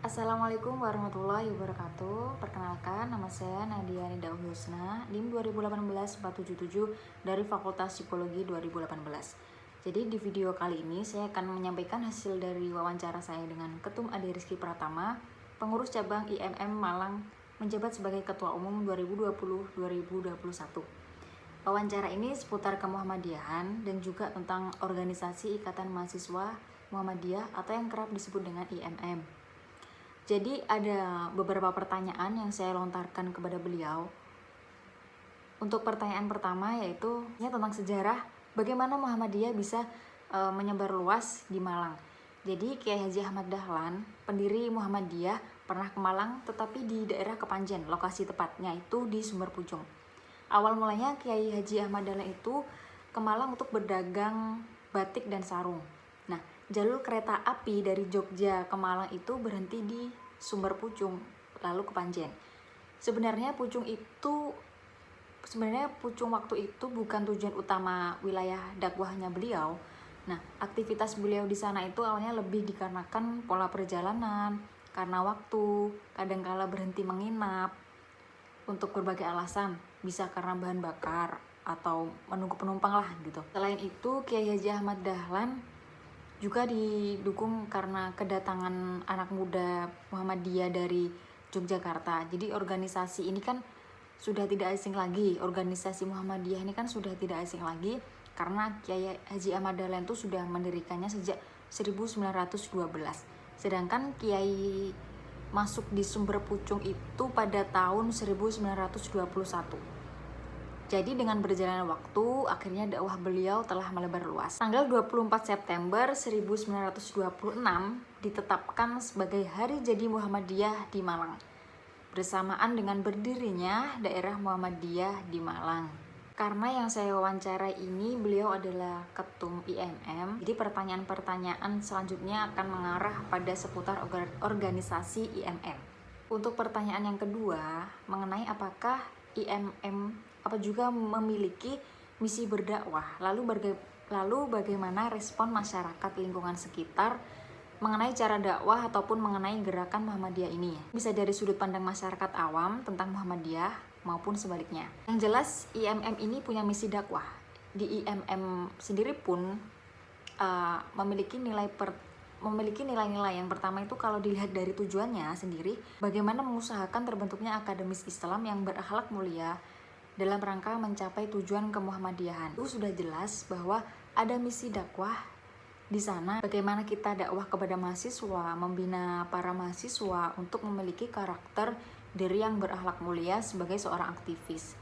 Assalamualaikum warahmatullahi wabarakatuh. Perkenalkan, nama saya Nadia Nidaul Husna, NIM 2018-477 dari Fakultas Psikologi 2018. Jadi di video kali ini saya akan menyampaikan hasil dari wawancara saya dengan Ketum Ade Rizky Pratama, pengurus cabang IMM Malang, menjabat sebagai Ketua Umum 2020-2021. Wawancara ini seputar kemuhammadiyahan dan juga tentang organisasi Ikatan Mahasiswa Muhammadiyah atau yang kerap disebut dengan IMM. Jadi ada beberapa pertanyaan yang saya lontarkan kepada beliau. Untuk pertanyaan pertama yaitu tentang sejarah bagaimana Muhammadiyah bisa menyebar luas di Malang. Jadi Kiai Haji Ahmad Dahlan, pendiri Muhammadiyah, pernah ke Malang tetapi di daerah Kepanjen, lokasi tepatnya itu di Sumber Pucung. Awal mulanya Kiai Haji Ahmad Dahlan itu ke Malang untuk berdagang batik dan sarung. Nah, jalur kereta api dari Jogja ke Malang itu berhenti di Sumber Pucung, lalu ke Panjen. Sebenarnya Pucung waktu itu bukan tujuan utama wilayah dakwahnya beliau. Nah, aktivitas beliau di sana itu awalnya lebih dikarenakan pola perjalanan, karena waktu, kadangkala berhenti menginap untuk berbagai alasan, bisa karena bahan bakar atau menunggu penumpang lah gitu. Selain itu, Kiai Haji Ahmad Dahlan juga didukung karena kedatangan anak muda Muhammadiyah dari Yogyakarta. Jadi organisasi ini kan sudah tidak asing lagi. Organisasi Muhammadiyah ini kan sudah tidak asing lagi karena Kiai Haji Ahmad Dahlan itu sudah mendirikannya sejak 1912. Sedangkan Kiai masuk di Sumber Pucung itu pada tahun 1921. Jadi dengan berjalannya waktu, akhirnya dakwah beliau telah melebar luas. Tanggal 24 September 1926 ditetapkan sebagai Hari Jadi Muhammadiyah di Malang, bersamaan dengan berdirinya daerah Muhammadiyah di Malang. Karena yang saya wawancarai ini beliau adalah ketum IMM, jadi pertanyaan-pertanyaan selanjutnya akan mengarah pada seputar organisasi IMM. Untuk pertanyaan yang kedua, mengenai apakah IMM juga memiliki misi berdakwah, lalu bagaimana respon masyarakat lingkungan sekitar mengenai cara dakwah ataupun mengenai gerakan Muhammadiyah ini. Bisa dari sudut pandang masyarakat awam tentang Muhammadiyah maupun sebaliknya. Yang jelas IMM ini punya misi dakwah. Di IMM sendiri pun memiliki nilai-nilai yang pertama itu kalau dilihat dari tujuannya sendiri, bagaimana mengusahakan terbentuknya akademis Islam yang berakhlak mulia dalam rangka mencapai tujuan kemuhammadiyahan. Itu sudah jelas bahwa ada misi dakwah di sana, bagaimana kita dakwah kepada mahasiswa, membina para mahasiswa untuk memiliki karakter diri yang berakhlak mulia sebagai seorang aktivis.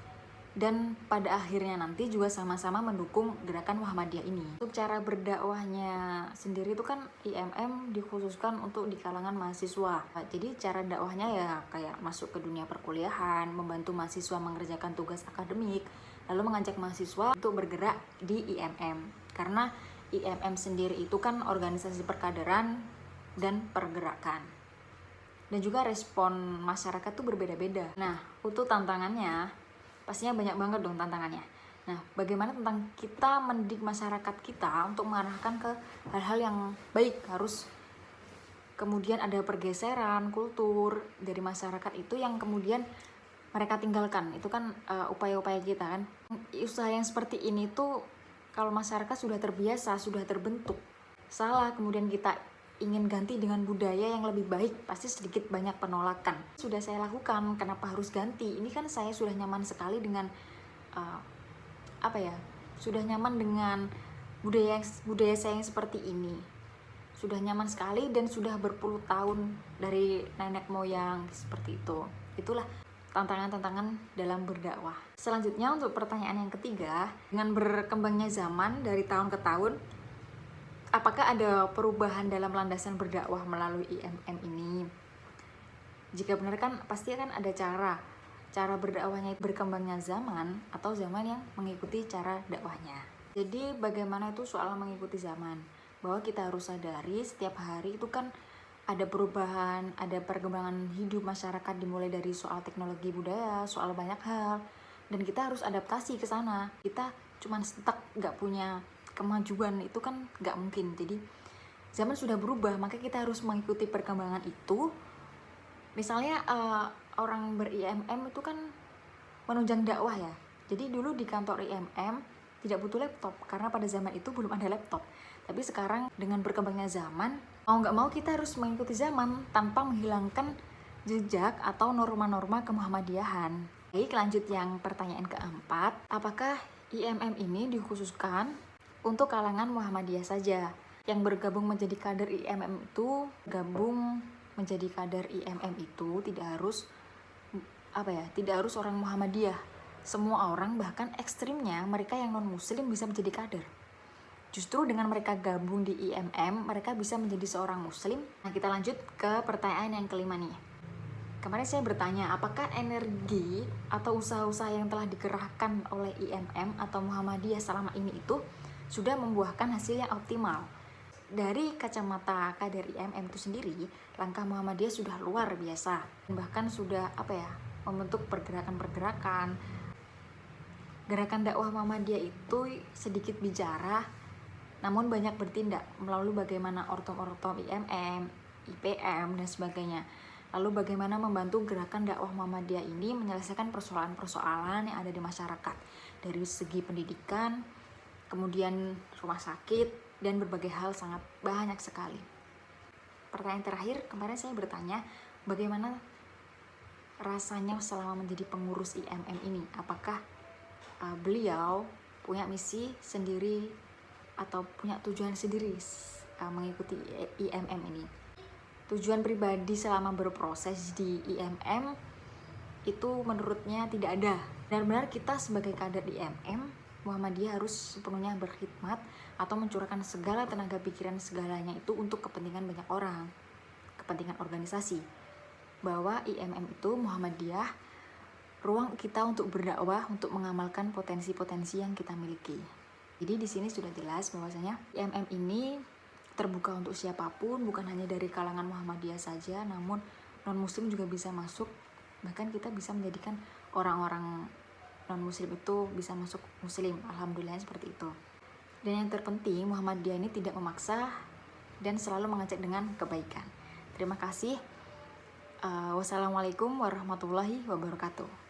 Dan pada akhirnya nanti juga sama-sama mendukung gerakan Muhammadiyah ini. Untuk cara berdakwahnya sendiri itu kan IMM dikhususkan untuk di kalangan mahasiswa. Jadi cara dakwahnya ya kayak masuk ke dunia perkuliahan, membantu mahasiswa mengerjakan tugas akademik, lalu mengajak mahasiswa untuk bergerak di IMM. Karena IMM sendiri itu kan organisasi perkaderan dan pergerakan. Dan juga respon masyarakat tuh berbeda-beda. Nah, untuk tantangannya pastinya banyak banget dong tantangannya. Nah, bagaimana tentang kita mendidik masyarakat kita untuk mengarahkan ke hal-hal yang baik, harus kemudian ada pergeseran kultur dari masyarakat itu yang kemudian mereka tinggalkan. Itu kan upaya-upaya kita kan. Usaha yang seperti ini tuh kalau masyarakat sudah terbiasa, sudah terbentuk, salah kemudian kita ingin ganti dengan budaya yang lebih baik, pasti sedikit banyak penolakan. Sudah saya lakukan, kenapa harus ganti? Ini kan saya sudah nyaman sekali dengan sudah nyaman dengan budaya saya yang seperti ini. Sudah nyaman sekali dan sudah berpuluh tahun dari nenek moyang seperti itu. Itulah tantangan-tantangan dalam berdakwah. Selanjutnya untuk pertanyaan yang ketiga, dengan berkembangnya zaman dari tahun ke tahun, apakah ada perubahan dalam landasan berdakwah melalui IMM ini? Jika benar kan pasti akan ada cara berdakwahnya berkembangnya zaman atau zaman yang mengikuti cara dakwahnya. Jadi bagaimana itu soal mengikuti zaman? Bahwa kita harus sadari setiap hari itu kan ada perubahan, ada perkembangan hidup masyarakat dimulai dari soal teknologi budaya, soal banyak hal. Dan kita harus adaptasi ke sana. Kita cuma stuck, nggak punya kemajuan itu kan nggak mungkin. Jadi zaman sudah berubah, maka kita harus mengikuti perkembangan itu Misalnya orang ber-IMM itu kan menunjang dakwah ya. Jadi dulu di kantor IMM tidak butuh laptop karena pada zaman itu belum ada laptop. Tapi sekarang dengan berkembangnya zaman, mau nggak mau kita harus mengikuti zaman tanpa menghilangkan jejak atau norma-norma kemuhammadiyahan. Baik, lanjut yang pertanyaan keempat, apakah IMM ini dikhususkan untuk kalangan Muhammadiyah saja? Yang bergabung menjadi kader IMM itu, tidak harus tidak harus orang Muhammadiyah. Semua orang, bahkan ekstrimnya mereka yang non muslim bisa menjadi kader. Justru dengan mereka gabung di IMM, mereka bisa menjadi seorang muslim. Nah, kita lanjut ke pertanyaan yang kelima nih. Kemarin saya bertanya, apakah energi atau usaha-usaha yang telah dikerahkan oleh IMM atau Muhammadiyah selama ini itu sudah membuahkan hasil yang optimal? Dari kacamata kader IMM itu sendiri, langkah Muhammadiyah sudah luar biasa. Bahkan sudah membentuk pergerakan-pergerakan. Gerakan dakwah Muhammadiyah itu sedikit bicara, namun banyak bertindak melalui bagaimana ortom-ortom IMM, IPM, dan sebagainya. Lalu bagaimana membantu gerakan dakwah Muhammadiyah ini menyelesaikan persoalan-persoalan yang ada di masyarakat. Dari segi pendidikan, kemudian rumah sakit, dan berbagai hal sangat banyak sekali. Pertanyaan terakhir, kemarin saya bertanya, bagaimana rasanya selama menjadi pengurus IMM ini? Apakah beliau punya misi sendiri atau punya tujuan sendiri mengikuti IMM ini? Tujuan pribadi selama berproses di IMM itu menurutnya tidak ada. Benar-benar kita sebagai kader IMM Muhammadiyah harus sepenuhnya berkhidmat atau mencurahkan segala tenaga pikiran segalanya itu untuk kepentingan banyak orang, kepentingan organisasi. Bahwa IMM itu Muhammadiyah ruang kita untuk berdakwah, untuk mengamalkan potensi-potensi yang kita miliki. Jadi di sini sudah jelas bahwasanya IMM ini terbuka untuk siapapun, bukan hanya dari kalangan Muhammadiyah saja, namun non-muslim juga bisa masuk. Bahkan kita bisa menjadikan orang-orang non-muslim itu bisa masuk muslim. Alhamdulillah seperti itu. Dan yang terpenting, Muhammadiyah ini tidak memaksa dan selalu mengajak dengan kebaikan. Terima kasih. Wassalamualaikum warahmatullahi wabarakatuh.